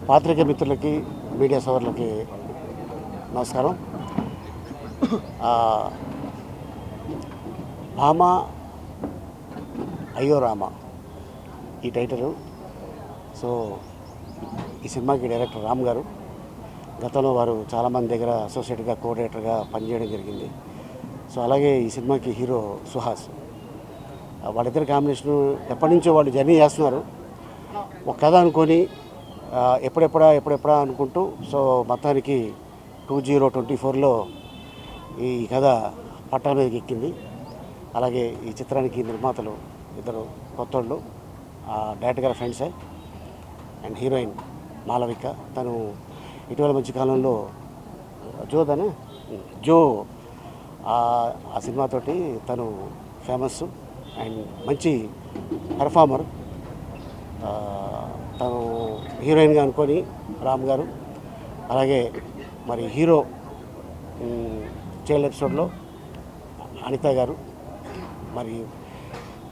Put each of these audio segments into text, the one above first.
పాత్రికేయ మిత్రులకి మీడియా సోదరులకి నమస్కారం. భామ అయ్యో రామ ఈ టైటిల్. సో ఈ సినిమాకి డైరెక్టర్ రామ్ గారు. గతంలో వారు చాలామంది దగ్గర అసోసియేట్గా కోఆర్డినేటర్గా పనిచేయడం జరిగింది. సో అలాగే ఈ సినిమాకి హీరో సుహాస్. వాళ్ళిద్దరి కాంబినేషను ఎప్పటి నుంచో వాళ్ళు జర్నీ చేస్తున్నారు. ఒక కథ అనుకొని ఎప్పుడెప్పుడా అనుకుంటూ సో మొత్తానికి 2024లో ఈ కథ పట్టణ మీదకి ఎక్కింది. అలాగే ఈ చిత్రానికి నిర్మాతలు ఇద్దరు కొత్తోళ్ళు, డైరెక్టర్ గారి ఫ్రెండ్సే. అండ్ హీరోయిన్ మాలవిక, తను ఇటీవల మంచి కాలంలో జో ఆ సినిమాతోటి తను ఫేమస్ అండ్ మంచి పెర్ఫార్మర్. తను హీరోయిన్గా అనుకొని రామ్ గారు, అలాగే మరి హీరో చైల్డ్ ఎపిసోడ్లో అనిత గారు. మరి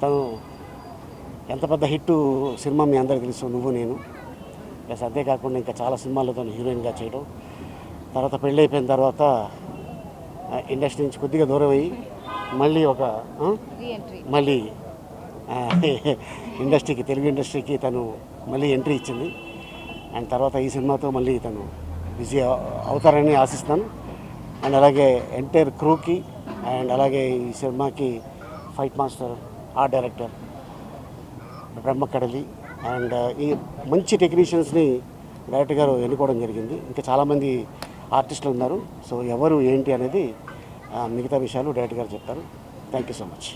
తను ఎంత పెద్ద హిట్ సినిమా మీ అందరికీ తెలుసు, నువ్వు నేను. ప్లస్ అంతేకాకుండా ఇంకా చాలా సినిమాల్లో తను హీరోయిన్గా చేయడం. తర్వాత పెళ్ళి అయిపోయిన తర్వాత ఇండస్ట్రీ నుంచి కొద్దిగా దూరం అయ్యి మళ్ళీ ఇండస్ట్రీకి, తెలుగు ఇండస్ట్రీకి తను మళ్ళీ ఎంట్రీ ఇచ్చింది. అండ్ తర్వాత ఈ సినిమాతో మళ్ళీ తను బిజీ అవుతారని ఆశిస్తాను. అండ్ అలాగే ఎంటైర్ క్రూకి, అండ్ అలాగే ఈ సినిమాకి fight master, art director Brahmakadali, and ఈ మంచి టెక్నీషియన్స్ని డైరెక్టర్ గారు ఎన్నుకోవడం జరిగింది. ఇంకా చాలామంది ఆర్టిస్టులు ఉన్నారు. సో ఎవరు ఏంటి అనేది మిగతా విషయాలు డైరెక్టర్ గారు చెప్తారు. Thank you so much.